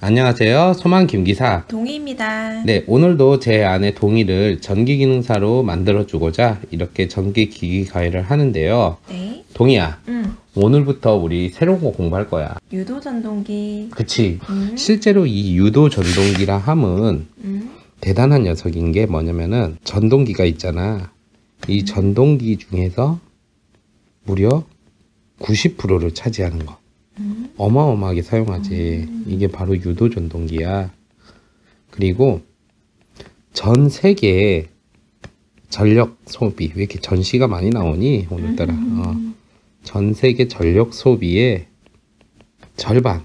안녕하세요. 소만 김기사. 동희입니다. 네, 오늘도 제 아내 동희를 전기기능사로 만들어주고자 이렇게 전기기기 과외를 하는데요. 네. 동희야, 오늘부터 우리 새로운 거 공부할 거야. 유도 전동기. 그치. 실제로 이 유도 전동기라 함은 대단한 녀석인 게 뭐냐면은 전동기가 있잖아. 이 전동기 중에서 무려 90%를 차지하는 거. 어마어마하게 사용하지. 이게 바로 유도 전동기야. 그리고 전 세계의 전력 소비, 왜 이렇게 전시가 많이 나오니 오늘따라. 전 세계 전력 소비의 절반,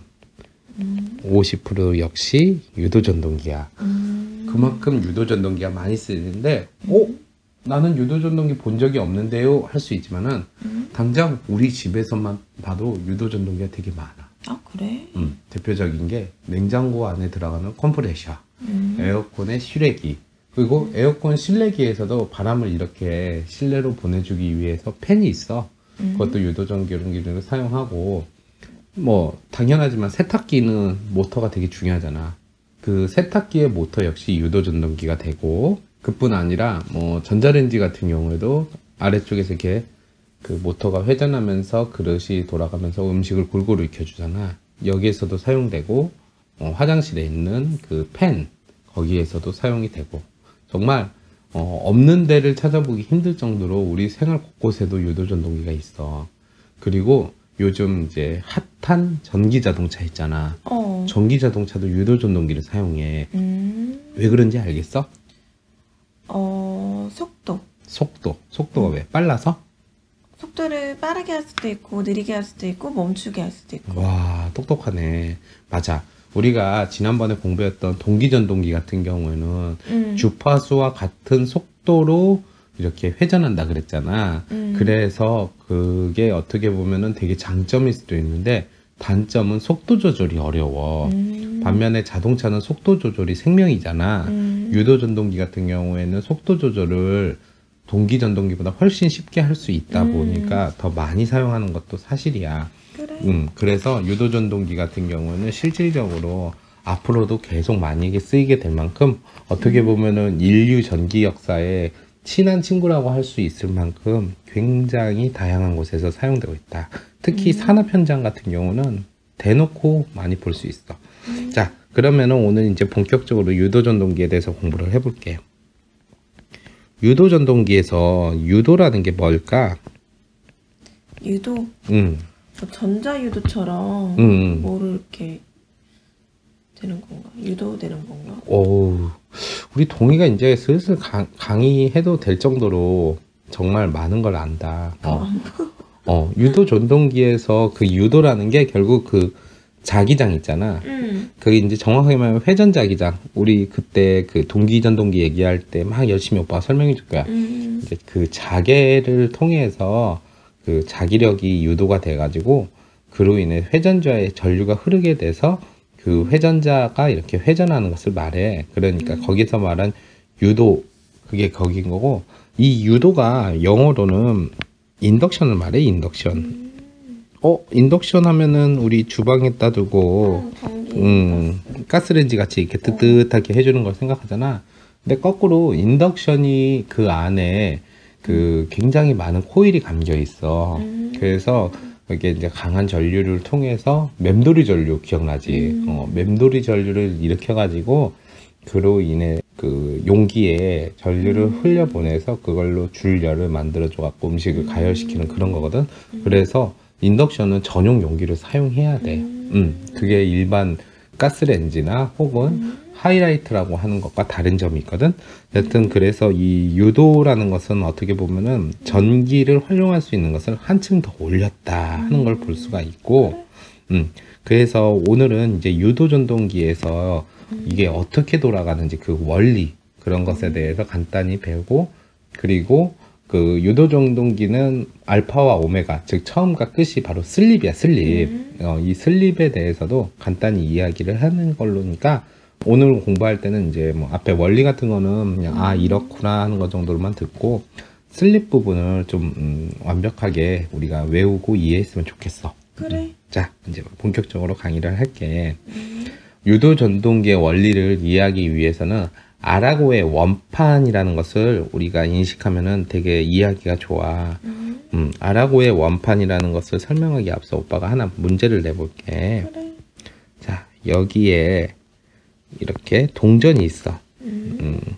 50% 역시 유도 전동기야. 그만큼 유도 전동기가 많이 쓰이는데, 나는 유도 전동기 본 적이 없는데요 할 수 있지만은 당장 우리 집에서만 봐도 유도 전동기가 되게 많아. 아, 그래? 대표적인 게 냉장고 안에 들어가는 컴프레셔, 에어컨의 실외기, 그리고 에어컨 실내기에서도 바람을 이렇게 실내로 보내주기 위해서 팬이 있어. 그것도 유도 전기를 사용하고, 뭐 당연하지만 세탁기는 모터가 되게 중요하잖아. 그 세탁기의 모터 역시 유도 전동기가 되고, 그뿐 아니라 뭐 전자레인지 같은 경우에도 아래쪽에서 이렇게 그 모터가 회전하면서 그릇이 돌아가면서 음식을 골고루 익혀주잖아. 여기에서도 사용되고, 화장실에 있는 그 팬 거기에서도 사용이 되고, 정말 없는 데를 찾아보기 힘들 정도로 우리 생활 곳곳에도 유도 전동기가 있어. 그리고 요즘 이제 핫한 전기 자동차 있잖아. 전기 자동차도 유도 전동기를 사용해. 왜 그런지 알겠어? 속도가 왜? 빨라서? 속도를 빠르게 할 수도 있고 느리게 할 수도 있고 멈추게 할 수도 있고. 와, 똑똑하네. 맞아. 우리가 지난번에 공부했던 동기전동기 같은 경우에는 주파수와 같은 속도로 이렇게 회전한다 그랬잖아. 그래서 그게 어떻게 보면은 되게 장점일 수도 있는데 단점은 속도 조절이 어려워. 반면에 자동차는 속도 조절이 생명이잖아. 유도 전동기 같은 경우에는 속도 조절을 동기 전동기보다 훨씬 쉽게 할 수 있다 보니까 더 많이 사용하는 것도 사실이야. 그래. 그래서 유도 전동기 같은 경우는 실질적으로 앞으로도 계속 많이 쓰이게 될 만큼 어떻게 보면은 인류 전기 역사에 친한 친구라고 할 수 있을 만큼 굉장히 다양한 곳에서 사용되고 있다. 특히 산업 현장 같은 경우는 대놓고 많이 볼 수 있어. 자, 그러면은 오늘 이제 본격적으로 유도 전동기에 대해서 공부를 해볼게요. 유도 전동기에서 유도라는 게 뭘까? 유도? 뭐 전자유도처럼 뭐를 이렇게 되는 건가? 유도되는 건가? 우리 동희가 이제 슬슬 강의해도 될 정도로 정말 많은 걸 안다. 유도 전동기에서 그 유도라는 게 결국 그 자기장 있잖아. 그게 이제 정확하게 말하면 회전 자기장. 우리 그때 그 동기 전동기 얘기할 때 막 열심히 오빠가 설명해 줄 거야. 이제 그 자계를 통해서 그 자기력이 유도가 돼가지고 그로 인해 회전자의 전류가 흐르게 돼서 그 회전자가 이렇게 회전하는 것을 말해. 그러니까 거기서 말한 유도, 그게 거긴 거고, 이 유도가 영어로는 인덕션을 말해. 인덕션. 인덕션 하면은 우리 주방에다 두고 가스레인지 같이 이렇게 뜨뜻하게 해주는 걸 생각하잖아. 근데 거꾸로 인덕션이 그 안에 그 굉장히 많은 코일이 감겨 있어. 그래서 이게 이제 강한 전류를 통해서 맴돌이 전류 기억나지? 맴돌이 전류를 일으켜가지고 그로 인해 그 용기에 전류를 흘려보내서 그걸로 줄열을 만들어줘갖고 음식을 가열시키는 그런 거거든. 그래서 인덕션은 전용 용기를 사용해야 돼. 그게 일반 가스레인지나 혹은 하이라이트라고 하는 것과 다른 점이 있거든. 여튼 그래서 이 유도라는 것은 어떻게 보면은 전기를 활용할 수 있는 것을 한층 더 올렸다 하는 걸 볼 수가 있고, 그래서 오늘은 이제 유도 전동기에서 이게 어떻게 돌아가는지 그 원리 그런 것에 대해서 간단히 배우고, 그리고 그 유도 전동기는 알파와 오메가, 즉 처음과 끝이 바로 슬립이야, 슬립. 이 슬립에 대해서도 간단히 이야기를 하는 걸로니까 오늘 공부할 때는 이제 뭐 앞에 원리 같은 거는 그냥 이렇구나 하는 것 정도로만 듣고 슬립 부분을 좀 완벽하게 우리가 외우고 이해했으면 좋겠어. 그래. 자, 이제 본격적으로 강의를 할게. 유도 전동기의 원리를 이해하기 위해서는 아라고의 원판이라는 것을 우리가 인식하면은 되게 이해하기가 좋아. 아라고의 원판이라는 것을 설명하기 앞서 오빠가 하나 문제를 내볼게. 그래. 자, 여기에 이렇게 동전이 있어.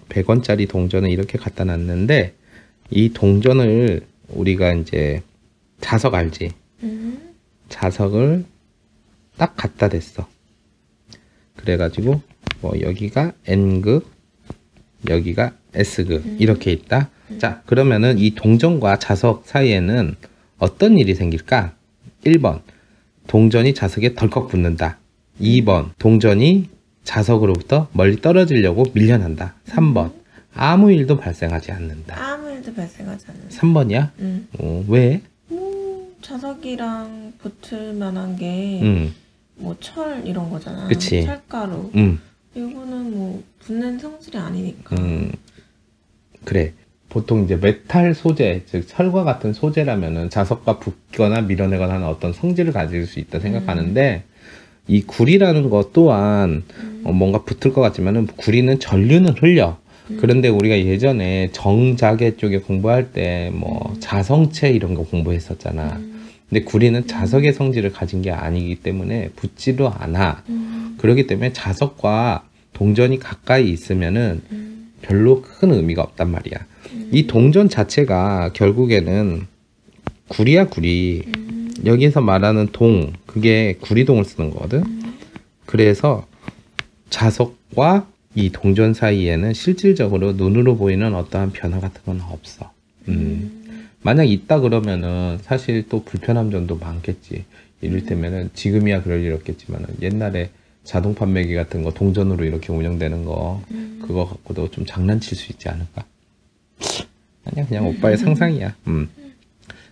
100원짜리 동전을 이렇게 갖다 놨는데, 이 동전을 우리가 이제 자석 알지? 자석을 딱 갖다 댔어. 그래가지고 뭐 여기가 N극, 여기가 S극 이렇게 있다. 자, 그러면은 이 동전과 자석 사이에는 어떤 일이 생길까? 1번, 동전이 자석에 덜컥 붙는다. 2번, 동전이 자석으로부터 멀리 떨어지려고 밀려난다. 3번, 아무 일도 발생하지 않는다. 아무 일도 발생하지 않는다. 3번이야? 왜? 자석이랑 붙을 만한 게 뭐 철 이런 거잖아. 그치. 철가루. 이거는 뭐 붙는 성질이 아니니까. 그래. 보통 이제 메탈 소재, 즉 철과 같은 소재라면은 자석과 붙거나 밀어내거나 하는 어떤 성질을 가질 수 있다 생각하는데, 이 구리라는 것 또한 뭔가 붙을 것 같지만은 구리는 전류는 흘려. 그런데 우리가 예전에 정자계 쪽에 공부할 때 뭐 자성체 이런 거 공부했었잖아. 근데 구리는 자석의 성질을 가진 게 아니기 때문에 붙지도 않아. 그렇기 때문에 자석과 동전이 가까이 있으면은 별로 큰 의미가 없단 말이야. 이 동전 자체가 결국에는 구리야, 구리. 여기서 말하는 동, 그게 구리동을 쓰는 거거든. 그래서 자석과 이 동전 사이에는 실질적으로 눈으로 보이는 어떠한 변화 같은 건 없어. 만약 있다 그러면은 사실 또 불편한 점도 많겠지. 이를테면은 지금이야 그럴 일 없겠지만은 옛날에 자동 판매기 같은 거 동전으로 이렇게 운영되는 거 그거 갖고도 좀 장난칠 수 있지 않을까? 아니야, 그냥 오빠의 상상이야.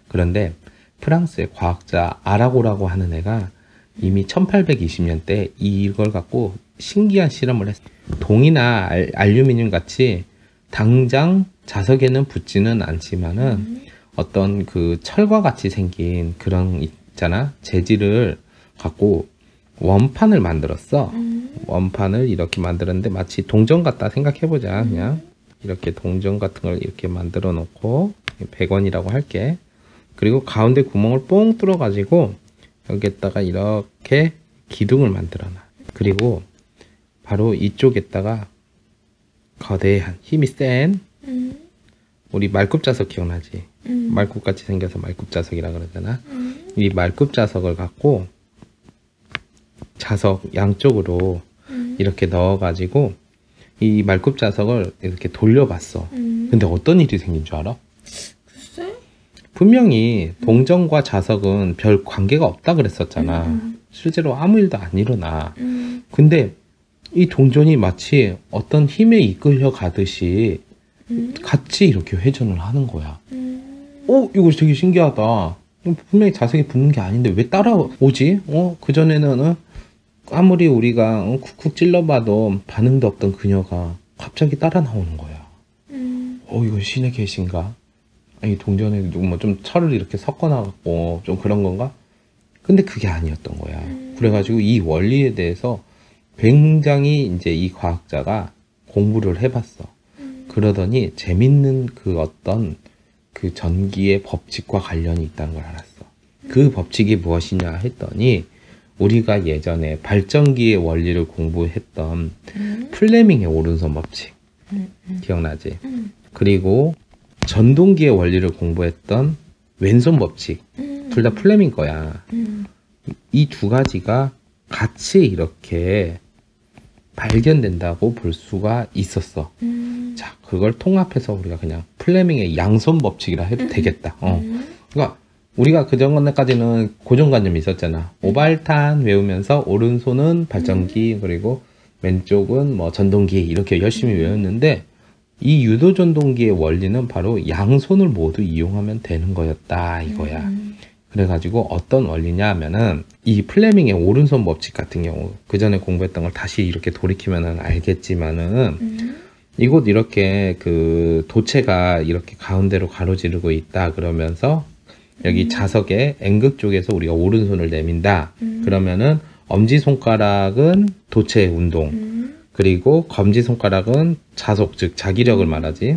그런데 프랑스의 과학자 아라고라고 하는 애가 이미 1820년대 이걸 갖고 신기한 실험을 했어. 동이나 알루미늄 같이 당장 자석에는 붙지는 않지만은 어떤 그 철과 같이 생긴 그런 있잖아, 재질을 갖고 원판을 만들었어. 원판을 이렇게 만들었는데 마치 동전 같다 생각해보자. 그냥 이렇게 동전 같은 걸 이렇게 만들어 놓고 100원이라고 할게. 그리고 가운데 구멍을 뽕 뚫어 가지고 여기에다가 이렇게 기둥을 만들어 놔. 그리고 바로 이쪽에다가 거대한 힘이 센 우리 말굽자석 기억나지? 말굽같이 생겨서 말굽자석이라 그러잖아. 이 말굽자석을 갖고 자석 양쪽으로 이렇게 넣어가지고 이 말굽자석을 이렇게 돌려봤어. 근데 어떤 일이 생긴 줄 알아? 글쎄? 분명히 동전과 자석은 별 관계가 없다 그랬었잖아. 실제로 아무 일도 안 일어나. 근데 이 동전이 마치 어떤 힘에 이끌려 가듯이 같이 이렇게 회전을 하는 거야. 이거 되게 신기하다. 분명히 자석이 붙는 게 아닌데 왜 따라오지? 그전에는 아무리 우리가 쿡쿡 찔러봐도 반응도 없던 그녀가 갑자기 따라 나오는 거야. 이거 신의 계신가? 이 동전에 뭐 좀 철을 이렇게 섞어놔갖고 좀 그런 건가? 근데 그게 아니었던 거야. 그래가지고 이 원리에 대해서 굉장히 이제 이 과학자가 공부를 해봤어. 그러더니 재밌는 그 어떤 그 전기의 법칙과 관련이 있다는 걸 알았어. 그 법칙이 무엇이냐 했더니 우리가 예전에 발전기의 원리를 공부했던 플레밍의 오른손 법칙 기억나지? 그리고 전동기의 원리를 공부했던 왼손 법칙 둘 다 플레밍 거야. 이 두 가지가 같이 이렇게 발견된다고 볼 수가 있었어. 자, 그걸 통합해서 우리가 그냥 플레밍의 양손 법칙이라 해도 되겠다. 그러니까 우리가 그 전까지는 고정관념이 있었잖아. 오발탄 외우면서 오른손은 발전기 그리고 왼쪽은 뭐 전동기 이렇게 열심히 외웠는데 이 유도 전동기의 원리는 바로 양손을 모두 이용하면 되는 거였다 이거야. 그래가지고 어떤 원리냐 하면은 이 플레밍의 오른손 법칙 같은 경우 그 전에 공부했던 걸 다시 이렇게 돌이키면은 알겠지만은 이곳 이렇게 그 도체가 이렇게 가운데로 가로지르고 있다 그러면서 여기 자석의 N극 쪽에서 우리가 오른손을 내민다 그러면은 엄지손가락은 도체 운동, 그리고 검지손가락은 자속, 즉 자기력을 말하지.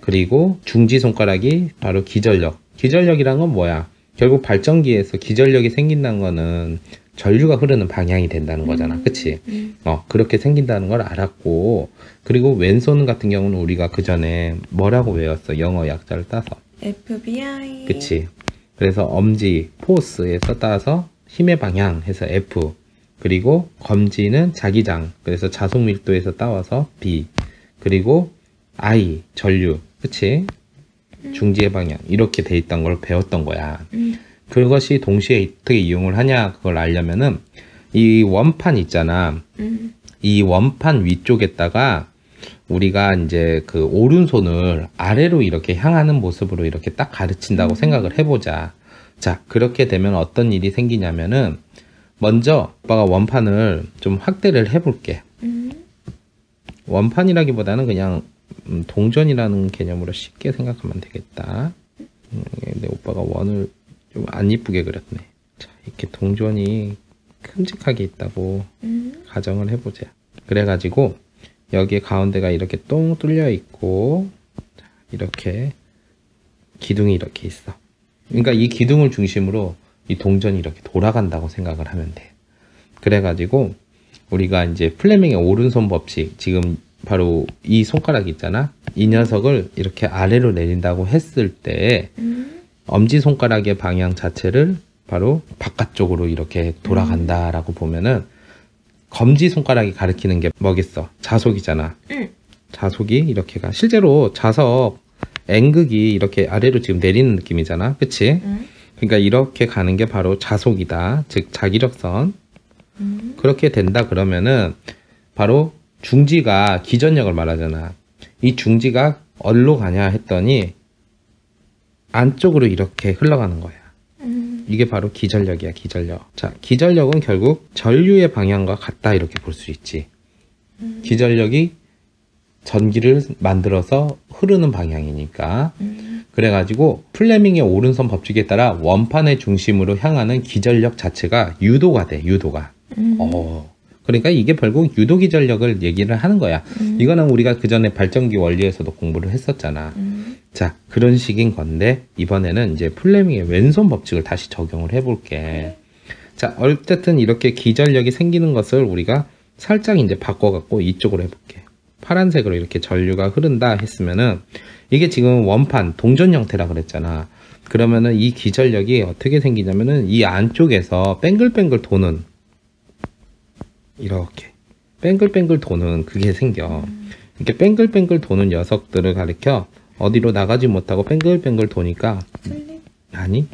그리고 중지손가락이 바로 기전력. 기전력이란 건 뭐야? 결국 발전기에서 기전력이 생긴다는 거는 전류가 흐르는 방향이 된다는 거잖아. 그치? 그렇게 생긴다는 걸 알았고, 그리고 왼손 같은 경우는 우리가 그 전에 뭐라고 외웠어? 영어 약자를 따서. FBI. 그치? 그래서 엄지, 포스에서 따서 힘의 방향 해서 F. 그리고 검지는 자기장. 그래서 자속 밀도에서 따와서 B. 그리고 I, 전류. 그치? 중지의 방향. 이렇게 돼 있던 걸 배웠던 거야. 그것이 동시에 어떻게 이용을 하냐 그걸 알려면은 이 원판 있잖아. 이 원판 위쪽에다가 우리가 이제 그 오른손을 아래로 이렇게 향하는 모습으로 이렇게 딱 가르친다고 생각을 해보자. 자, 그렇게 되면 어떤 일이 생기냐면은 먼저 오빠가 원판을 좀 확대를 해볼게. 원판이라기보다는 그냥 동전이라는 개념으로 쉽게 생각하면 되겠다. 근데 오빠가 원을 좀 안 이쁘게 그렸네. 자, 이렇게 동전이 큼직하게 있다고 가정을 해보자. 그래가지고 여기 가운데가 이렇게 똥 뚫려 있고 이렇게 기둥이 이렇게 있어. 그러니까 이 기둥을 중심으로 이 동전이 이렇게 돌아간다고 생각을 하면 돼. 그래가지고 우리가 이제 플레밍의 오른손 법칙, 지금 바로 이 손가락 있잖아. 이 녀석을 이렇게 아래로 내린다고 했을 때 엄지손가락의 방향 자체를 바로 바깥쪽으로 이렇게 돌아간다라고 보면은 검지손가락이 가리키는 게 뭐겠어? 자속이잖아. 자속이 이렇게 가. 실제로 자석 N극이 이렇게 아래로 지금 내리는 느낌이잖아. 그치? 그러니까 이렇게 가는 게 바로 자속이다. 즉 자기력선. 그렇게 된다 그러면은 바로 중지가 기전력을 말하잖아. 이 중지가 어디로 가냐 했더니 안쪽으로 이렇게 흘러가는 거야. 이게 바로 기전력이야, 기전력. 자, 기전력은 결국 전류의 방향과 같다 이렇게 볼 수 있지. 기전력이 전기를 만들어서 흐르는 방향이니까. 그래가지고 플레밍의 오른손 법칙에 따라 원판의 중심으로 향하는 기전력 자체가 유도가 돼, 유도가. 그러니까 이게 결국 유도 기전력을 얘기를 하는 거야. 이거는 우리가 그 전에 발전기 원리에서도 공부를 했었잖아. 자, 그런 식인 건데 이번에는 이제 플레밍의 왼손 법칙을 다시 적용을 해볼게. 자, 어쨌든 이렇게 기전력이 생기는 것을 우리가 살짝 이제 바꿔갖고 이쪽으로 해볼게. 파란색으로 이렇게 전류가 흐른다 했으면은 이게 지금 원판 동전 형태라 그랬잖아. 그러면은 이 기전력이 어떻게 생기냐면은 이 안쪽에서 뱅글뱅글 도는 이렇게 뱅글뱅글 도는 그게 생겨. 이렇게 뱅글뱅글 도는 녀석들을 가리켜 어디로 나가지 못하고 뱅글뱅글 도니까 슬립? 아니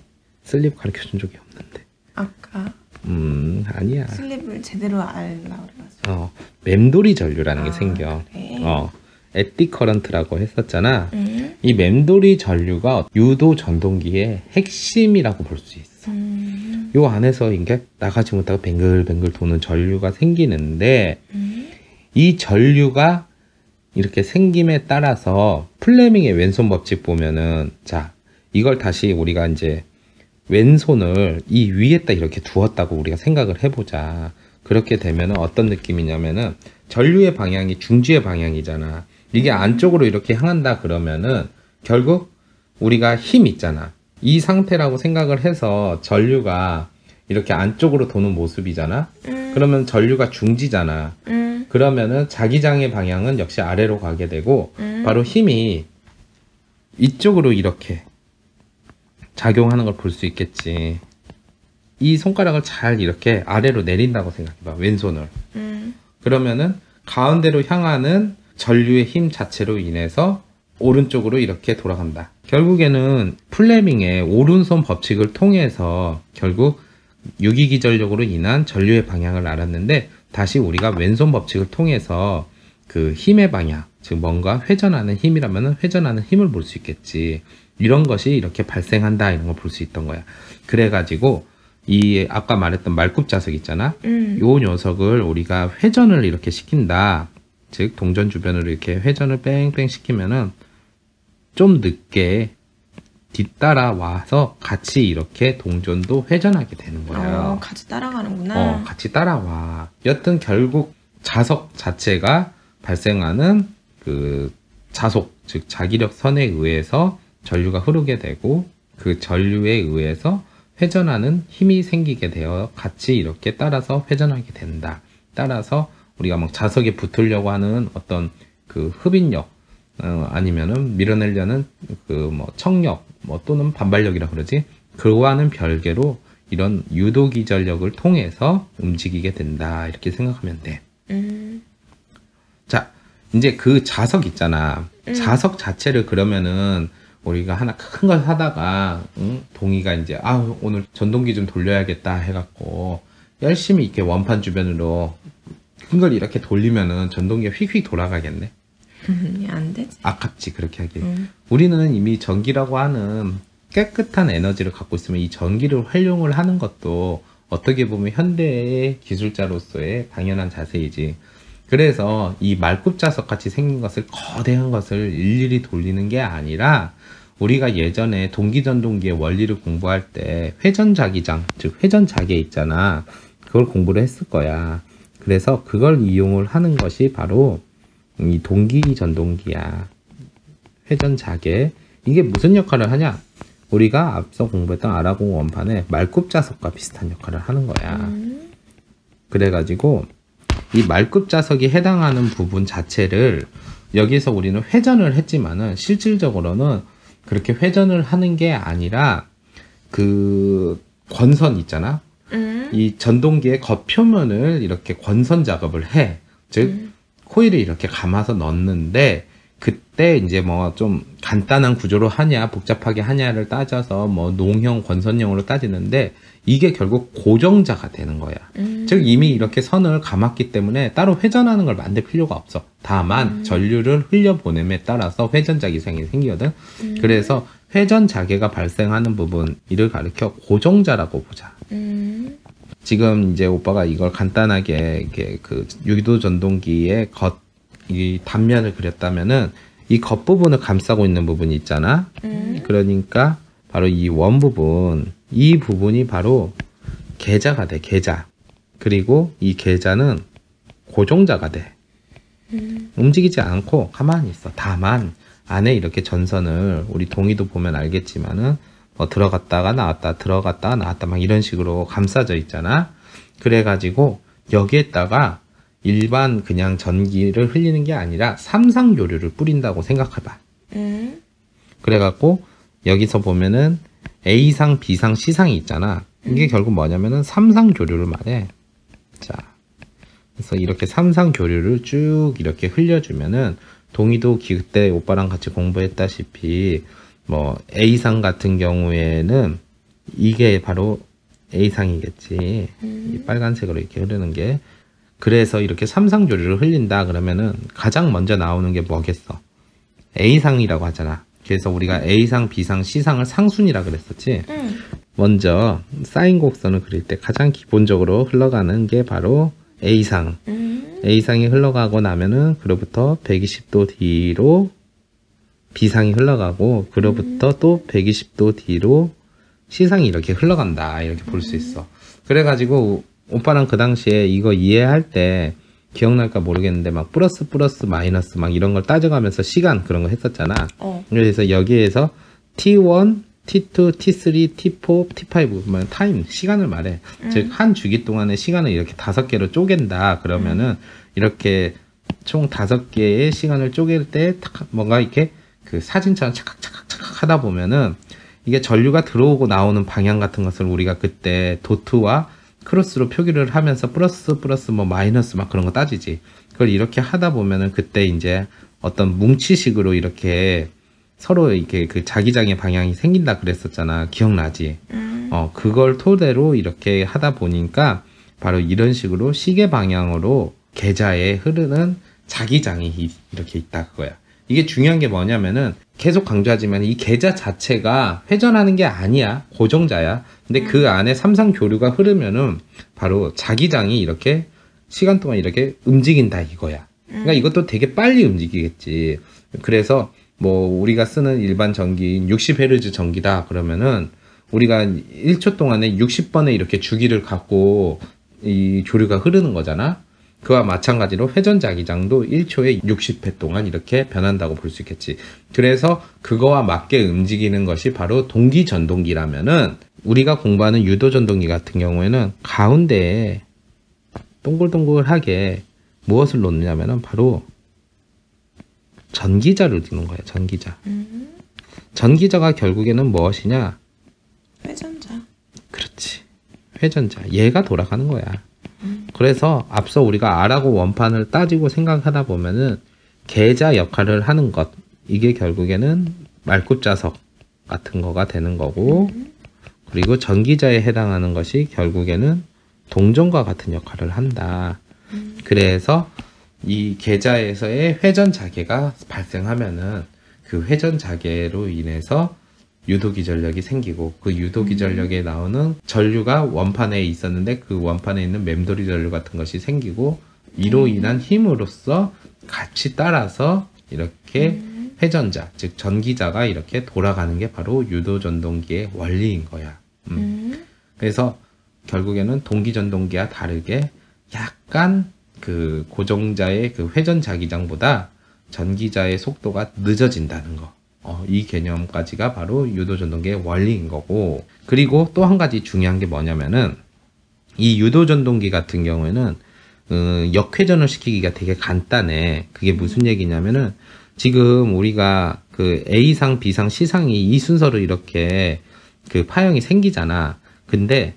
슬립 가르쳐 준 적이 없는데. 아까 아니야. 슬립을 제대로 알라 그래가지고. 맴돌이 전류라는 게 생겨. 그래? 에티 커런트라고 했었잖아. 이 맴돌이 전류가 유도 전동기의 핵심이라고 볼 수 있어. 요 안에서 이게 나가지 못하고 뱅글뱅글 도는 전류가 생기는데 이 전류가 이렇게 생김에 따라서 플레밍의 왼손 법칙 보면은 자, 이걸 다시 우리가 이제 왼손을 이 위에다 이렇게 두었다고 우리가 생각을 해보자. 그렇게 되면은 어떤 느낌이냐면은 전류의 방향이 중지의 방향이잖아. 이게 안쪽으로 이렇게 향한다 그러면은 결국 우리가 힘 있잖아. 이 상태라고 생각을 해서 전류가 이렇게 안쪽으로 도는 모습이잖아. 그러면 전류가 중지잖아. 그러면은 자기장의 방향은 역시 아래로 가게 되고 바로 힘이 이쪽으로 이렇게 작용하는 걸 볼 수 있겠지. 이 손가락을 잘 이렇게 아래로 내린다고 생각해봐. 왼손을. 그러면은 가운데로 향하는 전류의 힘 자체로 인해서 오른쪽으로 이렇게 돌아간다. 결국에는 플레밍의 오른손 법칙을 통해서 결국 유기기전력으로 인한 전류의 방향을 알았는데 다시 우리가 왼손 법칙을 통해서 그 힘의 방향, 즉 뭔가 회전하는 힘이라면 회전하는 힘을 볼 수 있겠지. 이런 것이 이렇게 발생한다 이런 걸 볼 수 있던 거야. 그래가지고 이 아까 말했던 말굽 자석 있잖아. 요 녀석을 우리가 회전을 이렇게 시킨다. 즉 동전 주변으로 이렇게 회전을 뺑뺑 시키면은 좀 늦게 뒤따라와서 같이 이렇게 동전도 회전하게 되는 거예요. 같이 따라가는구나. 같이 따라와. 여튼 결국 자석 자체가 발생하는 그 자속, 즉 자기력 선에 의해서 전류가 흐르게 되고 그 전류에 의해서 회전하는 힘이 생기게 되어 같이 이렇게 따라서 회전하게 된다. 따라서 우리가 막 자석에 붙으려고 하는 어떤 그 흡인력, 아니면은 밀어내려는 그 뭐 청력, 뭐 또는 반발력이라 그러지. 그거와는 별개로 이런 유도기전력을 통해서 움직이게 된다. 이렇게 생각하면 돼. 자, 이제 그 자석 있잖아. 자석 자체를 그러면은 우리가 하나 큰 걸 사다가 동이가 이제 오늘 전동기 좀 돌려야겠다 해갖고 열심히 이렇게 원판 주변으로 큰 걸 이렇게 돌리면은 전동기가 휙휙 돌아가겠네. 안 되지. 아깝지 그렇게 하기. 우리는 이미 전기라고 하는 깨끗한 에너지를 갖고 있으면 이 전기를 활용을 하는 것도 어떻게 보면 현대의 기술자로서의 당연한 자세이지. 그래서 이 말굽자석 같이 생긴 것을 거대한 것을 일일이 돌리는 게 아니라 우리가 예전에 동기전동기의 원리를 공부할 때 회전자기장, 즉 회전자계 있잖아. 그걸 공부를 했을 거야. 그래서 그걸 이용을 하는 것이 바로 이 동기전동기야. 회전자계. 이게 무슨 역할을 하냐? 우리가 앞서 공부했던 아라공 원판의 말굽자석과 비슷한 역할을 하는 거야. 그래가지고 이 말굽자석이 해당하는 부분 자체를 여기서 우리는 회전을 했지만은 실질적으로는 그렇게 회전을 하는 게 아니라 그 권선 있잖아. 이 전동기의 겉표면을 이렇게 권선 작업을 해. 즉 코일을 이렇게 감아서 넣는데 그때 이제 뭐 좀 간단한 구조로 하냐 복잡하게 하냐를 따져서 뭐 농형 권선형으로 따지는데 이게 결국 고정자가 되는 거야. 즉 이미 이렇게 선을 감았기 때문에 따로 회전하는 걸 만들 필요가 없어. 다만 전류를 흘려보냄에 따라서 회전자 기상이 생기거든. 그래서 회전자계가 발생하는 부분 이를 가리켜 고정자라고 보자. 지금 이제 오빠가 이걸 간단하게 이렇게 그 유도 전동기의 이 단면을 그렸다면은 이 겉부분을 감싸고 있는 부분이 있잖아. 그러니까 바로 이 원 부분, 이 부분이 바로 계자가 돼, 계자. 그리고 이 계자는 고정자가 돼. 움직이지 않고 가만히 있어. 다만 안에 이렇게 전선을 우리 동의도 보면 알겠지만은 들어갔다가 나왔다, 들어갔다가 나왔다 막 이런 식으로 감싸져 있잖아. 그래가지고 여기에다가 일반 그냥 전기를 흘리는 게 아니라 삼상교류를 뿌린다고 생각해봐. 그래갖고 여기서 보면은 A상, B상, C상이 있잖아. 이게 결국 뭐냐면은 삼상교류를 말해. 자, 그래서 이렇게 삼상교류를 쭉 이렇게 흘려주면은 동의도 그때 오빠랑 같이 공부했다시피 뭐 A상 같은 경우에는 이게 바로 A상이겠지. 이 빨간색으로 이렇게 흐르는 게. 그래서 이렇게 삼상교류를 흘린다 그러면은 가장 먼저 나오는 게 뭐겠어? A상이라고 하잖아. 그래서 우리가 A상, B상, C상을 상순이라 그랬었지. 먼저 사인 곡선을 그릴 때 가장 기본적으로 흘러가는 게 바로 A상. A상이 흘러가고 나면은 그로부터 120도 뒤로 B상이 흘러가고 그로부터 또 120도 뒤로 C상이 이렇게 흘러간다. 이렇게 볼 수 있어. 그래가지고 오빠랑 그 당시에 이거 이해할 때 기억날까 모르겠는데 막 플러스 마이너스 막 이런 걸 따져가면서 시간 그런 거 했었잖아. 그래서 여기에서 T1, T2, T3, T4, T5 보면 타임 시간을 말해. 즉 한 주기 동안의 시간을 이렇게 5개로 쪼갠다. 그러면은 이렇게 총 5개의 시간을 쪼갤 때 뭔가 이렇게 그 사진처럼 착각착각 하다 보면은 이게 전류가 들어오고 나오는 방향 같은 것을 우리가 그때 도트와 크로스로 표기를 하면서 플러스 뭐 마이너스 막 그런 거 따지지. 그걸 이렇게 하다 보면은 그때 이제 어떤 뭉치식으로 이렇게 서로 이렇게 그 자기장의 방향이 생긴다 그랬었잖아. 기억나지? 그걸 토대로 이렇게 하다 보니까 바로 이런 식으로 시계 방향으로 계자에 흐르는 자기장이 이렇게 있다 그거야. 이게 중요한 게 뭐냐면은 계속 강조하지만 이 계자 자체가 회전하는 게 아니야. 고정자야. 근데 그 안에 삼상교류가 흐르면은 바로 자기장이 이렇게 시간 동안 이렇게 움직인다 이거야. 그러니까 이것도 되게 빨리 움직이겠지. 그래서 뭐 우리가 쓰는 일반 전기인 60Hz 전기다 그러면은 우리가 1초 동안에 60번의 이렇게 주기를 갖고 이 조류가 흐르는 거잖아. 그와 마찬가지로 회전자기장도 1초에 60회 동안 이렇게 변한다고 볼 수 있겠지. 그래서 그거와 맞게 움직이는 것이 바로 동기전동기라면은 우리가 공부하는 유도전동기 같은 경우에는 가운데에 동글동글하게 무엇을 놓느냐면은 바로 전기자를 두는 거야. 전기자. 전기자가 결국에는 무엇이냐? 회전자. 그렇지. 회전자. 얘가 돌아가는 거야. 그래서 앞서 우리가 R하고 원판을 따지고 생각하다 보면은 계자 역할을 하는 것, 이게 결국에는 말굽자석 같은 거가 되는 거고, 그리고 전기자에 해당하는 것이 결국에는 동전과 같은 역할을 한다. 그래서 이 계자에서의 회전자계가 발생하면은 그 회전자계로 인해서 유도기전력이 생기고, 그 유도기전력에 나오는 전류가 원판에 있었는데 그 원판에 있는 맴돌이 전류 같은 것이 생기고, 이로 인한 힘으로써 같이 따라서 이렇게 회전자, 즉 전기자가 이렇게 돌아가는 게 바로 유도전동기의 원리인 거야. 그래서 결국에는 동기전동기와 다르게 약간 그 고정자의 그 회전자기장보다 전기자의 속도가 늦어진다는 거. 이 개념까지가 바로 유도전동기의 원리인 거고, 그리고 또 한 가지 중요한 게 뭐냐면은 이 유도전동기 같은 경우에는 역회전을 시키기가 되게 간단해. 그게 무슨 얘기냐면은 지금 우리가 그 A상, B상, C상이 이 순서로 이렇게 그 파형이 생기잖아. 근데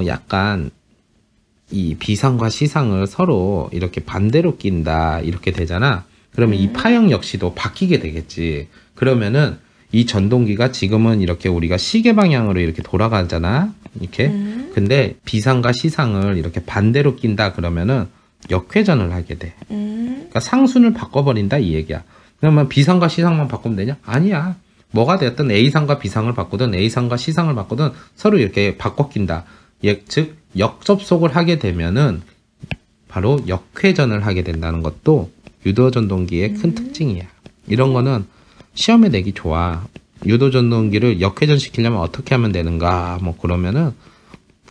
약간 이 B상과 C상을 서로 이렇게 반대로 낀다 이렇게 되잖아. 그러면 이 파형 역시도 바뀌게 되겠지. 그러면은 이 전동기가 지금은 이렇게 우리가 시계 방향으로 이렇게 돌아가잖아. 이렇게. 근데 B상과 C상을 이렇게 반대로 낀다 그러면은 역회전을 하게 돼. 그러니까 상순을 바꿔버린다 이 얘기야. 그러면 B상과 C상만 바꾸면 되냐? 아니야. 뭐가 되었든 A상과 B상을 바꾸든 A상과 C상을 바꾸든 서로 이렇게 바꿔 낀다. 즉 역접속을 하게 되면은 바로 역회전을 하게 된다는 것도 유도전동기의 큰 특징이야. 이런 거는 시험에 내기 좋아. 유도전동기를 역회전 시키려면 어떻게 하면 되는가? 뭐 그러면은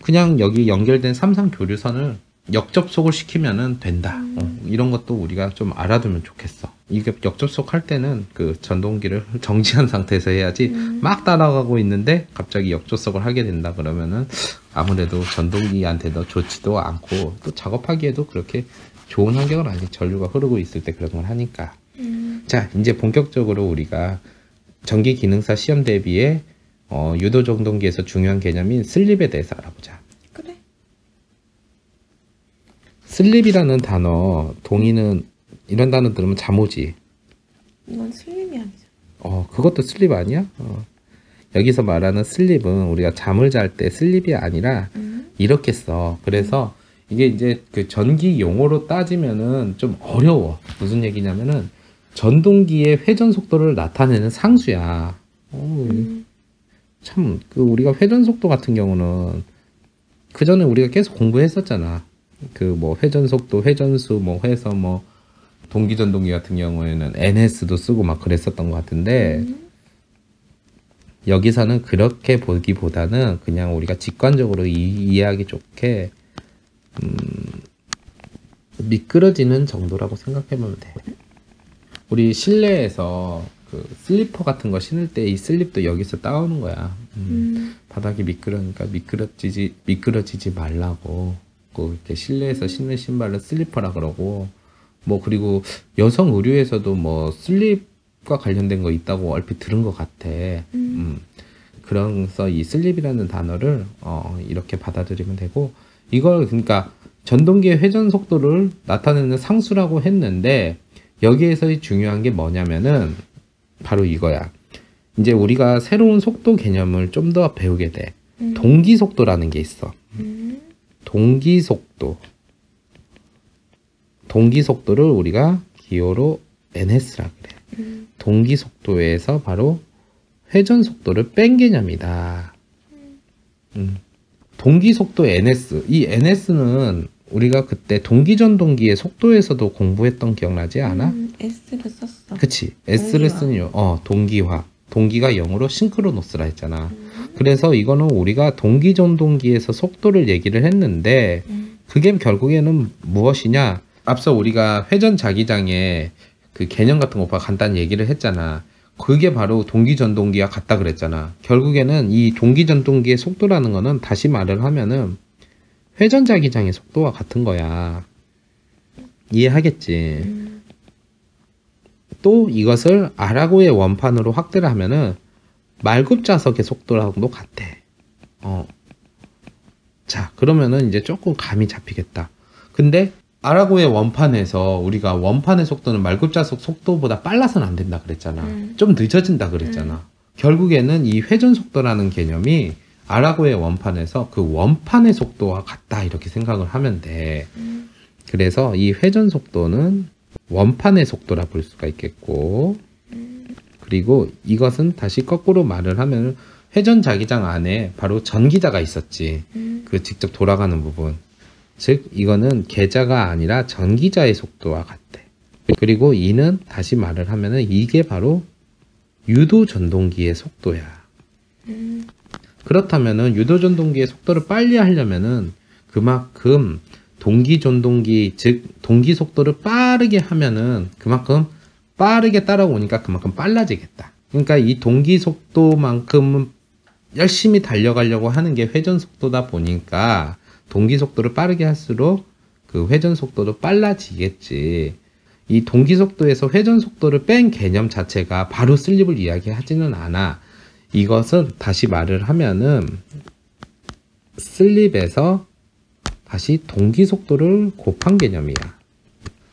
그냥 여기 연결된 삼상 교류선을 역접속을 시키면은 된다. 이런 것도 우리가 좀 알아두면 좋겠어. 이게 역접속 할 때는 그 전동기를 정지한 상태에서 해야지 막 따라가고 있는데 갑자기 역접속을 하게 된다 그러면은 아무래도 전동기한테도 좋지도 않고 또 작업하기에도 그렇게 좋은 환경은 아니지. 전류가 흐르고 있을 때 그런 걸 하니까. 자, 이제 본격적으로 우리가 전기 기능사 시험 대비에 유도전동기에서 중요한 개념인 슬립에 대해서 알아보자. 그래. 슬립이라는 단어, 동의는 이런 단어 들으면 잠 오지. 이건 슬림이 아니죠. 그것도 슬립 아니야? 여기서 말하는 슬립은 우리가 잠을 잘 때 슬립이 아니라 이렇게 써. 그래서 이게 이제 그 전기 용어로 따지면은 좀 어려워. 무슨 얘기냐면은 전동기의 회전 속도를 나타내는 상수야. 참, 그 우리가 회전 속도 같은 경우는 그 전에 우리가 계속 공부했었잖아. 그 뭐 회전 속도, 회전수 뭐 해서 뭐 동기전동기 같은 경우에는 NS도 쓰고 막 그랬었던 것 같은데 여기서는 그렇게 보기보다는 그냥 우리가 직관적으로 이해하기 좋게 미끄러지는 정도라고 생각해보면 돼. 우리 실내에서 그 슬리퍼 같은 거 신을 때 이 슬립도 여기서 따오는 거야. 바닥이 미끄러우니까 미끄러지지 말라고. 그 이렇게 실내에서 신는 신발은 슬리퍼라 그러고, 뭐 그리고 여성 의류에서도 뭐 슬립과 관련된 거 있다고 얼핏 들은 것 같아. 그래서 이 슬립이라는 단어를 이렇게 받아들이면 되고, 이걸 그러니까 전동기의 회전 속도를 나타내는 상수라고 했는데 여기에서 중요한 게 뭐냐면은 바로 이거야. 이제 우리가 새로운 속도 개념을 좀 더 배우게 돼. 동기 속도라는 게 있어. 동기 속도. 동기 속도를 우리가 기호로 NS라 그래. 동기 속도에서 바로 회전 속도를 뺀 개념이다. 동기 속도 NS. 이 NS는 우리가 그때 동기전동기의 속도에서도 공부했던 기억나지 않아? S를 썼어. 그치. S를 쓰니 동기화. 동기가 0으로 싱크로노스라 했잖아. 그래서 이거는 우리가 동기전동기에서 속도를 얘기를 했는데 그게 결국에는 무엇이냐? 앞서 우리가 회전자기장의 그 개념 같은 거 간단히 얘기를 했잖아. 그게 바로 동기전동기와 같다 그랬잖아. 결국에는 이 동기전동기의 속도라는 거는 다시 말을 하면은 회전자기장의 속도와 같은 거야. 이해하겠지? 또 이것을 아라고의 원판으로 확대를 하면은 말급자석의 속도랑도 같대. 자, 그러면은 이제 조금 감이 잡히겠다. 근데 아라고의 원판에서 우리가 원판의 속도는 말급자석 속도보다 빨라서는 안 된다 그랬잖아. 좀 늦어진다 그랬잖아. 결국에는 이 회전 속도라는 개념이 아라고의 원판에서 그 원판의 속도와 같다 이렇게 생각을 하면 돼. 그래서 이 회전 속도는 원판의 속도라 볼 수가 있겠고, 그리고 이것은 다시 거꾸로 말을 하면 회전 자기장 안에 바로 전기자가 있었지. 그 직접 돌아가는 부분. 즉 이거는 계자가 아니라 전기자의 속도와 같대. 그리고 이는 다시 말을 하면은 이게 바로 유도 전동기의 속도야. 그렇다면은 유도 전동기의 속도를 빨리 하려면은 그만큼 동기 전동기, 즉 동기 속도를 빠르게 하면은 그만큼 빠르게 따라오니까 그만큼 빨라지겠다. 그러니까 이 동기 속도만큼 열심히 달려가려고 하는 게 회전 속도다 보니까 동기 속도를 빠르게 할수록 그 회전 속도도 빨라지겠지. 이 동기 속도에서 회전 속도를 뺀 개념 자체가 바로 슬립을 이야기하지는 않아. 이것은 다시 말을 하면은 슬립에서 다시 동기 속도를 곱한 개념이야.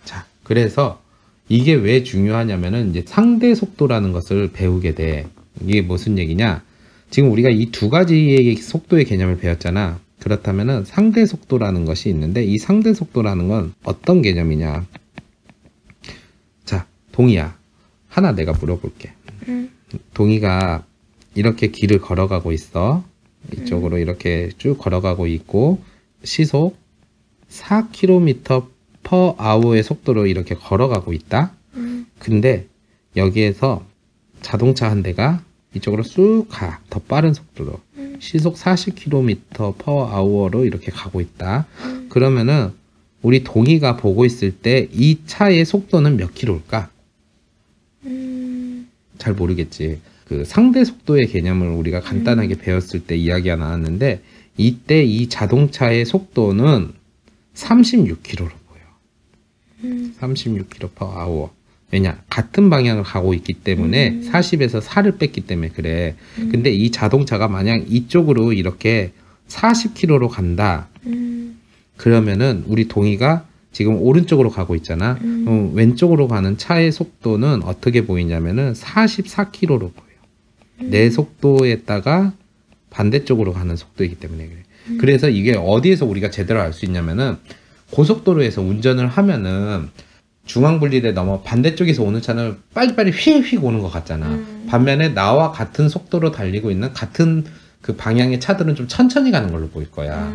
자, 그래서 이게 왜 중요하냐면은 이제 상대 속도라는 것을 배우게 돼. 이게 무슨 얘기냐? 지금 우리가 이 두 가지의 속도의 개념을 배웠잖아. 그렇다면은 상대 속도라는 것이 있는데 이 상대 속도라는 건 어떤 개념이냐? 자, 동희야. 하나 내가 물어볼게. 동희가 이렇게 길을 걸어가고 있어. 이쪽으로 이렇게 쭉 걸어가고 있고 시속 4km/h의 속도로 이렇게 걸어가고 있다. 근데 여기에서 자동차 한 대가 이쪽으로 쑥 가. 더 빠른 속도로. 시속 40km/h로 이렇게 가고 있다. 그러면은 우리 동희가 보고 있을 때 이 차의 속도는 몇 킬로일까? 잘 모르겠지. 그 상대 속도의 개념을 우리가 간단하게 배웠을 때 이야기가 나왔는데 이때 이 자동차의 속도는 36km로 보여. 36km/h. 왜냐? 같은 방향을 가고 있기 때문에 40에서 4를 뺐기 때문에 그래. 근데 이 자동차가 만약 이쪽으로 이렇게 40km로 간다. 그러면은 우리 동희가 지금 오른쪽으로 가고 있잖아. 왼쪽으로 가는 차의 속도는 어떻게 보이냐면은 44km로 보여. 내 속도에다가 반대쪽으로 가는 속도이기 때문에 그래. 그래서 이게 어디에서 우리가 제대로 알 수 있냐면은 고속도로에서 운전을 하면은 중앙분리대 넘어 반대쪽에서 오는 차는 빨리빨리 휙휙 오는 것 같잖아. 반면에 나와 같은 속도로 달리고 있는 같은 그 방향의 차들은 좀 천천히 가는 걸로 보일 거야.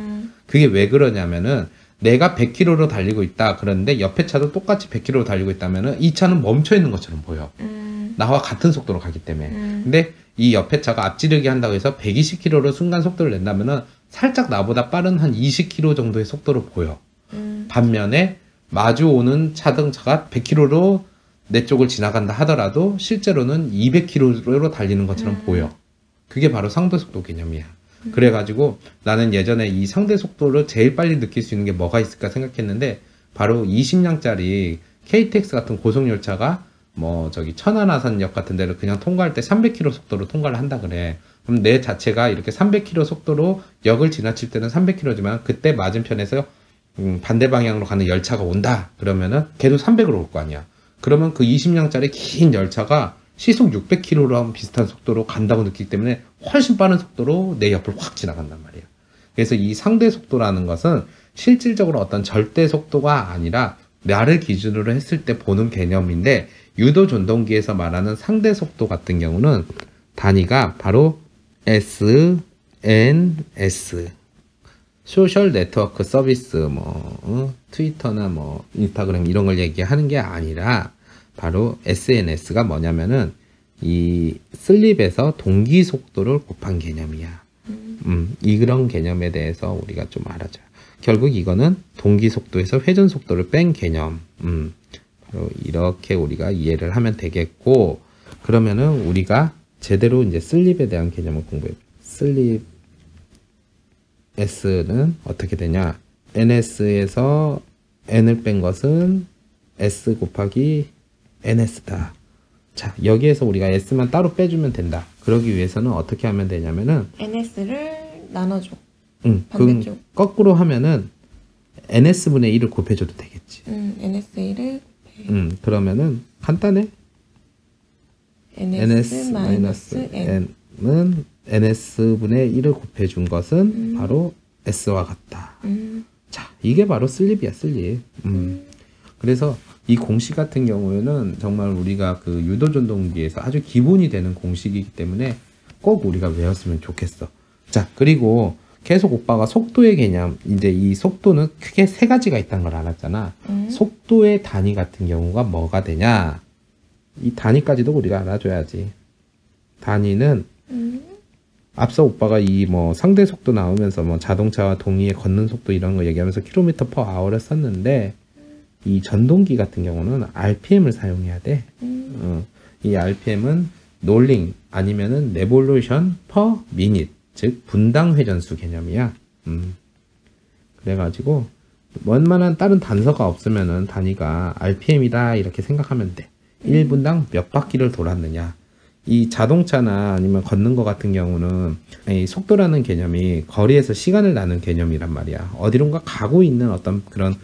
그게 왜 그러냐면은 내가 100km로 달리고 있다. 그런데 옆에 차도 똑같이 100km로 달리고 있다면은 이 차는 멈춰 있는 것처럼 보여. 나와 같은 속도로 가기 때문에. 근데 이 옆에 차가 앞지르기 한다고 해서 120km로 순간 속도를 낸다면은 살짝 나보다 빠른 한 20km 정도의 속도로 보여. 반면에 마주오는 자동차가 100km로 내 쪽을 지나간다 하더라도 실제로는 200km로 달리는 것처럼 보여. 그게 바로 상대속도 개념이야. 그래가지고 나는 예전에 이 상대속도를 제일 빨리 느낄 수 있는 게 뭐가 있을까 생각했는데 바로 20량짜리 KTX 같은 고속열차가 뭐 저기 천안아산역 같은 데를 그냥 통과할 때 300km 속도로 통과를 한다 그래. 그럼 내 자체가 이렇게 300km 속도로 역을 지나칠 때는 300km지만 그때 맞은편에서 반대 방향으로 가는 열차가 온다. 그러면은 걔도 300으로 올 거 아니야. 그러면 그 20량짜리 긴 열차가 시속 600km로 비슷한 속도로 간다고 느끼기 때문에 훨씬 빠른 속도로 내 옆을 확 지나간단 말이야. 그래서 이 상대 속도라는 것은 실질적으로 어떤 절대 속도가 아니라 나를 기준으로 했을 때 보는 개념인데 유도 전동기에서 말하는 상대 속도 같은 경우는 단위가 바로 S, N, S. 소셜 네트워크 서비스 트위터나 인스타그램 이런 걸 얘기하는 게 아니라 바로 SNS가 뭐냐면은 이 슬립에서 동기 속도를 곱한 개념이야. 이런 개념에 대해서 우리가 좀 알아줘요. 결국 이거는 동기 속도에서 회전 속도를 뺀 개념. 바로 이렇게 우리가 이해를 하면 되겠고, 그러면은 우리가 제대로 이제 슬립에 대한 개념을 공부해. 슬립 S는 어떻게 되냐? NS에서 N을 뺀 것은 S 곱하기 NS다. 자, 여기에서 우리가 S만 따로 빼주면 된다. 그러기 위해서는 어떻게 하면 되냐면은 NS를 나눠줘. 그 반대쪽. 거꾸로 하면은 NS분의 1을 곱해줘도 되겠지. NS1을 그러면은 간단해. NS 마이너스 N. N은 NS분의 1을 곱해준 것은 바로 S와 같다. 자, 이게 바로 슬립이야, 슬립. 그래서 이 공식 같은 경우에는 정말 우리가 그 유도전동기에서 아주 기본이 되는 공식이기 때문에 꼭 우리가 외웠으면 좋겠어. 자, 그리고 계속 오빠가 속도의 개념, 이제 이 속도는 크게 세 가지가 있다는 걸 알았잖아. 속도의 단위 같은 경우가 뭐가 되냐? 이 단위까지도 우리가 알아줘야지. 단위는 앞서 오빠가 이 상대 속도 나오면서 자동차와 동의의 걷는 속도 이런 거 얘기하면서 킬로미터 퍼 아워를 썼는데, 이 전동기 같은 경우는 RPM을 사용해야 돼. 이 RPM은 롤링 아니면은 레볼루션 퍼 미닛, 즉 분당 회전수 개념이야. 그래가지고 웬만한 다른 단서가 없으면은 단위가 RPM이다 이렇게 생각하면 돼. 1분당 몇 바퀴를 돌았느냐. 이 자동차나 아니면 걷는 거 같은 경우는 이 속도라는 개념이 거리에서 시간을 나눈 개념이란 말이야. 어디론가 가고 있는 어떤 그런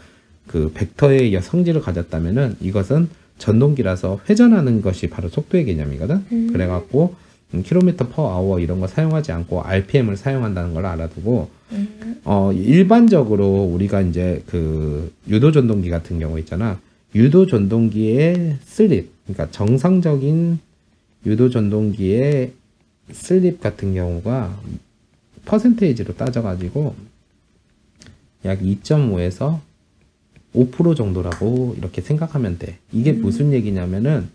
그 벡터의 성질을 가졌다면은 이것은 전동기라서 회전하는 것이 바로 속도의 개념이거든. 그래갖고 킬로미터 퍼 아워 이런 거 사용하지 않고 RPM을 사용한다는 걸 알아두고, 일반적으로 우리가 이제 그 유도 전동기 같은 경우 있잖아. 유도 전동기의 슬립, 그러니까 정상적인 유도 전동기의 슬립 같은 경우가 퍼센테이지로 따져가지고 약 2.5에서 5% 정도라고 이렇게 생각하면 돼. 이게 무슨 얘기냐면은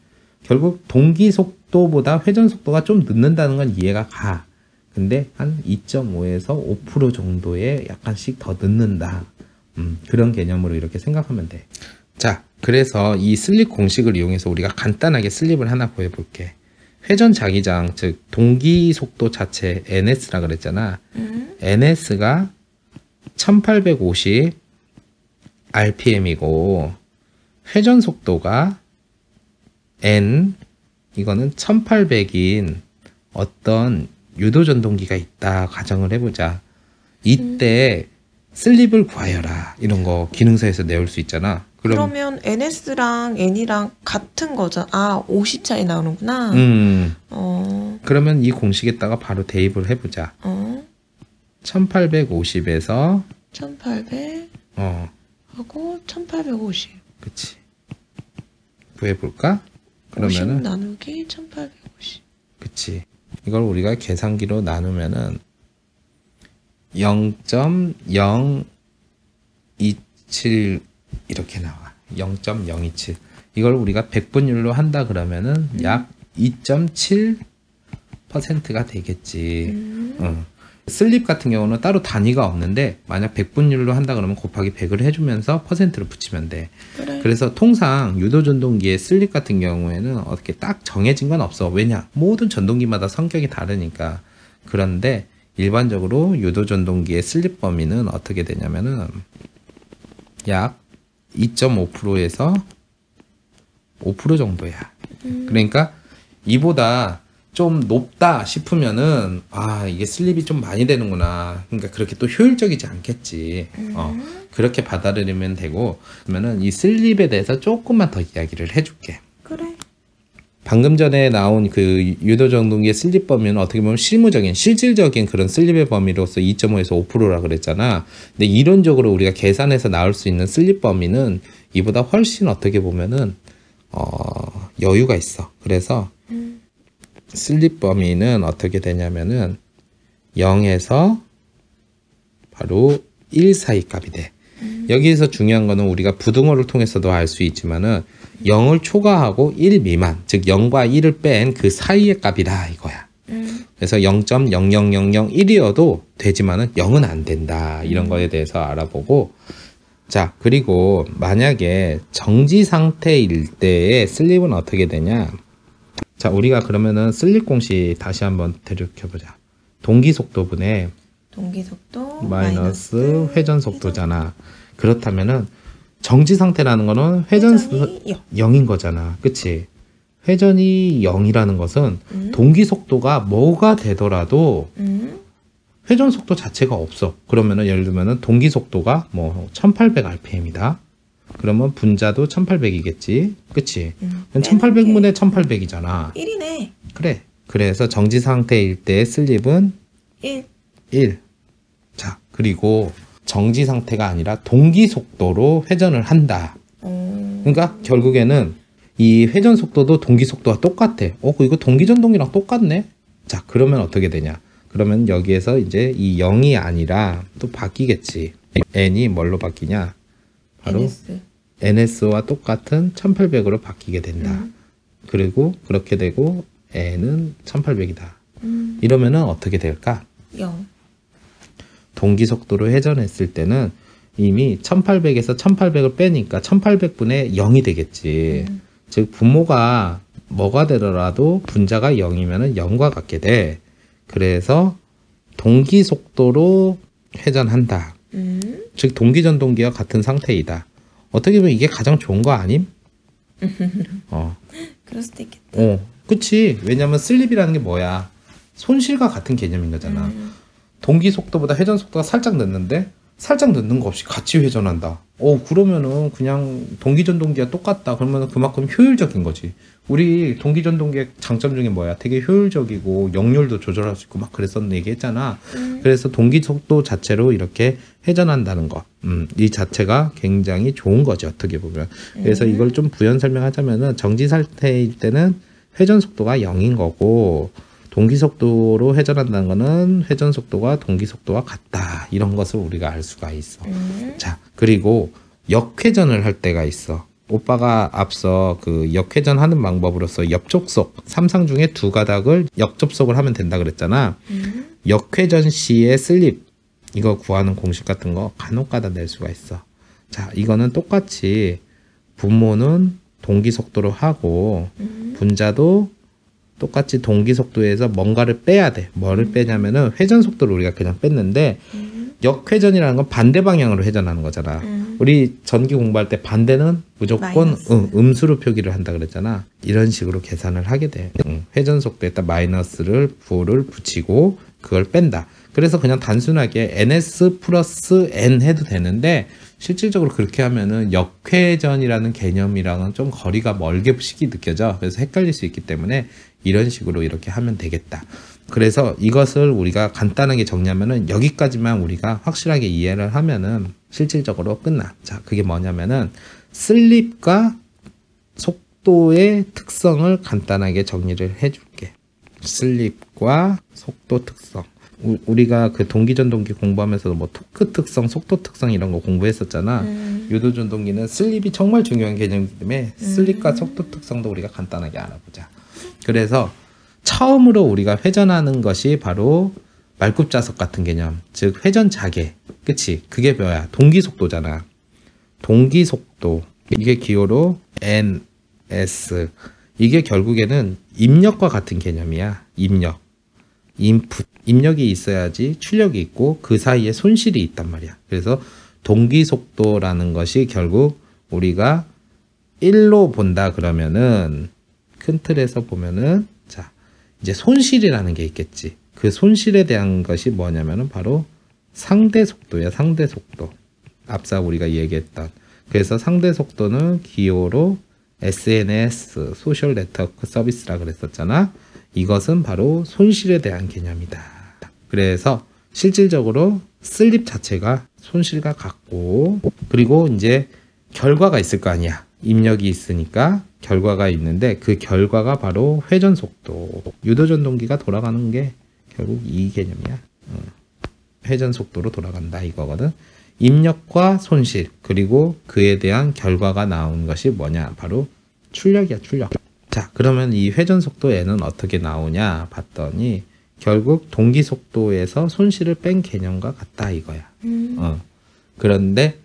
결국 동기 속도보다 회전 속도가 좀 늦는다는 건 이해가 가. 근데 한 2.5에서 5% 정도에 약간씩 더 늦는다. 그런 개념으로 이렇게 생각하면 돼. 자, 그래서 이 슬립 공식을 이용해서 우리가 간단하게 슬립을 하나 보여볼게. 회전 자기장, 즉 동기 속도 자체 NS라 그랬잖아. NS가 1850 RPM이고 회전 속도가 N, 이거는 1800인 어떤 유도 전동기가 있다 가정을 해보자. 이때 슬립을 구하여라 이런 거 기능서에서 내올 수 있잖아. 그러면 NS랑 N이랑 같은 거죠. 50 차이 나오는구나. 그러면 이 공식에다가 바로 대입을 해보자. 1850에서 1800 하고 1850. 그치. 구해볼까? 그러면은 50 나누기 1850. 그치. 이걸 우리가 계산기로 나누면은 0.027 이렇게 나와. 0.027. 이걸 우리가 100분율로 한다 그러면은 약 2.7%가 되겠지. 슬립 같은 경우는 따로 단위가 없는데 만약 100분율로 한다 그러면 곱하기 100을 해주면서 퍼센트를 붙이면 돼. 그래. 그래서 통상 유도 전동기의 슬립 같은 경우에는 어떻게 딱 정해진 건 없어. 왜냐? 모든 전동기마다 성격이 다르니까. 그런데 일반적으로 유도 전동기의 슬립 범위는 어떻게 되냐면은 약 2.5%에서 5% 정도야. 그러니까 이보다 좀 높다 싶으면은 이게 슬립이 좀 많이 되는구나. 그러니까 그렇게 또 효율적이지 않겠지. 그렇게 받아들이면 되고, 그러면은 이 슬립에 대해서 조금만 더 이야기를 해줄게. 그래. 방금 전에 나온 그 유도 전동기의 슬립 범위는 어떻게 보면 실질적인 그런 슬립의 범위로서 2.5에서 5%라 그랬잖아. 근데 이론적으로 우리가 계산해서 나올 수 있는 슬립 범위는 이보다 훨씬 어떻게 보면은 여유가 있어. 그래서 슬립 범위는 어떻게 되냐면은 0에서 바로 1 사이 값이 돼. 여기에서 중요한 거는 우리가 부등호를 통해서도 알 수 있지만은 0을 초과하고 1 미만, 즉 0과 1을 뺀 그 사이의 값이다 이거야. 그래서 0.00001이어도 되지만은 0은 안 된다. 이런 거에 대해서 알아보고, 자, 그리고 만약에 정지 상태일 때의 슬립은 어떻게 되냐? 자, 우리가 그러면은 슬립 공식 다시 한번 대륙해보자. 동기 속도분의 동기 속도 마이너스 회전 속도잖아. 그렇다면은 정지 상태라는 거는 회전 회전이 0인 거잖아. 그치? 회전이 0이라는 것은 동기 속도가 뭐가 되더라도 회전 속도 자체가 없어. 그러면은 예를 들면은 동기 속도가 뭐 1800rpm이다. 그러면 분자도 1800이겠지. 그치? 1800분의 1800이잖아. 1이네. 그래. 그래서 정지 상태일 때의 슬립은 1. 1. 자, 그리고 정지 상태가 아니라 동기 속도로 회전을 한다. 그러니까 결국에는 이 회전 속도도 동기 속도와 똑같아. 이거 동기 전동기랑 똑같네. 자, 그러면 어떻게 되냐? 그러면 여기에서 이제 이 0이 아니라 또 바뀌겠지. n이 뭘로 바뀌냐? 바로 NS. ns와 똑같은 1800으로 바뀌게 된다. 그리고 그렇게 되고 n은 1800이다. 이러면은 어떻게 될까? 0. 동기 속도로 회전했을 때는 이미 1800에서 1800을 빼니까 1800분의 0이 되겠지. 즉 분모가 뭐가 되더라도 분자가 0이면 0과 같게 돼. 그래서 동기 속도로 회전한다. 즉 동기 전동기와 같은 상태이다. 어떻게 보면 이게 가장 좋은 거 아님? 그럴 수도 있겠다. 그치. 왜냐면 슬립이라는 게 뭐야? 손실과 같은 개념인 거잖아. 동기 속도보다 회전 속도가 살짝 늦는데 살짝 늦는 거 없이 같이 회전한다. 그러면은 그냥 동기 전동기가 똑같다. 그러면 그만큼 효율적인 거지. 우리 동기 전동기의 장점 중에 뭐야? 되게 효율적이고 역률도 조절할 수 있고 막 그랬었는 얘기했잖아. 그래서 동기 속도 자체로 이렇게 회전한다는 거. 이 자체가 굉장히 좋은 거지 어떻게 보면. 그래서 이걸 좀 부연 설명하자면은 정지 상태일 때는 회전 속도가 0인 거고 동기 속도로 회전한다는 거는 회전 속도가 동기 속도와 같다. 이런 것을 우리가 알 수가 있어. 자, 그리고 역회전을 할 때가 있어. 오빠가 앞서 그 역회전 하는 방법으로서 옆접속, 삼상 중에 두 가닥을 역접속을 하면 된다 그랬잖아. 역회전 시의 슬립, 이거 구하는 공식 같은 거 간혹가다 낼 수가 있어. 자, 이거는 똑같이 분모는 동기 속도로 하고 분자도 똑같이 동기 속도에서 뭔가를 빼야 돼. 뭐를 빼냐면은 회전 속도를 우리가 그냥 뺐는데 역회전이라는 건 반대 방향으로 회전하는 거잖아. 우리 전기 공부할 때 반대는 무조건 음수로 표기를 한다 그랬잖아. 이런 식으로 계산을 하게 돼. 회전 속도에다 마이너스를 부호를 붙이고 그걸 뺀다. 그래서 그냥 단순하게 ns 플러스 n 해도 되는데 실질적으로 그렇게 하면은 역회전이라는 개념이랑은 좀 거리가 멀게 식이 느껴져. 그래서 헷갈릴 수 있기 때문에 이런 식으로 이렇게 하면 되겠다. 그래서 이것을 우리가 간단하게 정리하면은 여기까지만 우리가 확실하게 이해를 하면은 실질적으로 끝나. 자, 그게 뭐냐면은 슬립과 속도의 특성을 간단하게 정리를 해줄게. 슬립과 속도 특성. 우리가 그 동기전동기 공부하면서도 뭐 토크 특성, 속도 특성 이런 거 공부했었잖아. 유도전동기는 슬립이 정말 중요한 개념이기 때문에 슬립과 속도 특성도 우리가 간단하게 알아보자. 그래서 처음으로 우리가 회전하는 것이 바로 말굽자석 같은 개념, 즉 회전 자계. 그치? 그게 뭐야? 동기 속도잖아. 동기 속도. 이게 기호로 ns. 이게 결국에는 입력과 같은 개념이야. 입력. 인풋. 입력이 있어야지 출력이 있고 그 사이에 손실이 있단 말이야. 그래서 동기 속도라는 것이 결국 우리가 1로 본다 그러면은 큰 틀에서 보면은 자, 이제 손실이라는 게 있겠지. 그 손실에 대한 것이 뭐냐면은 바로 상대 속도야. 상대 속도. 앞서 우리가 얘기했던. 그래서 상대 속도는 기호로 SNS, 소셜 네트워크 서비스라 그랬었잖아. 이것은 바로 손실에 대한 개념이다. 그래서 실질적으로 슬립 자체가 손실과 같고, 그리고 이제 결과가 있을 거 아니야. 입력이 있으니까 결과가 있는데 그 결과가 바로 회전 속도. 유도전동기가 돌아가는 게 결국 이 개념이야. 회전 속도로 돌아간다 이거거든. 입력과 손실 그리고 그에 대한 결과가 나온 것이 뭐냐? 바로 출력이야, 출력. 자, 그러면 이 회전 속도 N은 어떻게 나오냐 봤더니 결국 동기 속도에서 손실을 뺀 개념과 같다 이거야. 그런데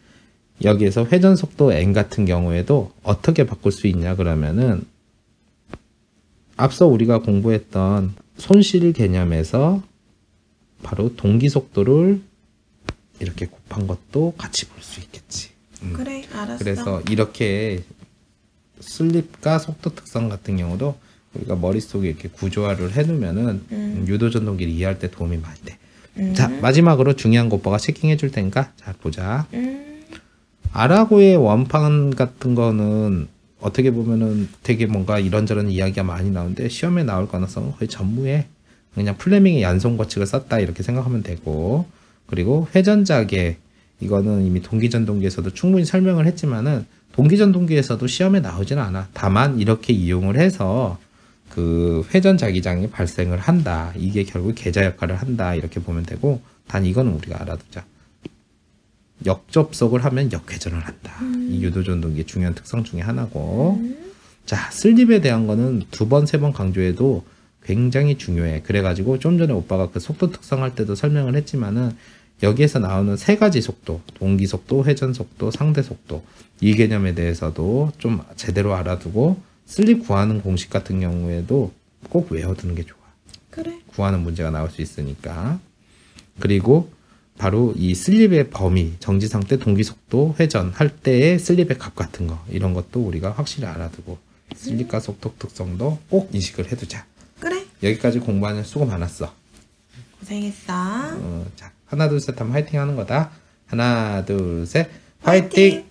여기에서 회전 속도 N 같은 경우에도 어떻게 바꿀 수 있냐 그러면은 앞서 우리가 공부했던 손실 개념에서 바로 동기 속도를 이렇게 곱한 것도 같이 볼 수 있겠지. 그래, 알았어. 그래서 이렇게 슬립과 속도 특성 같은 경우도 우리가 머릿속에 이렇게 구조화를 해놓으면은 유도 전동기를 이해할 때 도움이 많이 돼. 자, 마지막으로 중요한 거 오빠가 체킹해 줄 테니까 자 보자. 아라고의 원판 같은 거는 어떻게 보면은 되게 뭔가 이런저런 이야기가 많이 나오는데 시험에 나올 가능성은 거의 전무해. 그냥 플레밍의 연속 법칙을 썼다 이렇게 생각하면 되고, 그리고 회전자계 이거는 이미 동기전동기에서도 충분히 설명을 했지만은 동기전동기에서도 시험에 나오지는 않아. 다만 이렇게 이용을 해서 그 회전자기장이 발생을 한다. 이게 결국 계좌 역할을 한다. 이렇게 보면 되고, 단 이거는 우리가 알아두자. 역접속을 하면 역회전을 한다. 이 유도전동기의 중요한 특성 중에 하나고. 자, 슬립에 대한 거는 두 번, 세 번 강조해도 굉장히 중요해. 그래가지고 좀 전에 오빠가 그 속도 특성 할 때도 설명을 했지만은 여기에서 나오는 세 가지 속도, 동기 속도, 회전 속도, 상대 속도, 이 개념에 대해서도 좀 제대로 알아두고 슬립 구하는 공식 같은 경우에도 꼭 외워두는 게 좋아. 그래. 구하는 문제가 나올 수 있으니까. 그리고 바로 이 슬립의 범위, 정지 상태, 동기 속도, 회전 할 때의 슬립의 값 같은 거, 이런 것도 우리가 확실히 알아두고 슬립과 속도 특성도 꼭 인식을 해두자. 그래. 여기까지 공부하는 수고 많았어. 고생했어. 자, 하나 둘 셋 하면 화이팅 하는 거다. 하나 둘 셋 화이팅!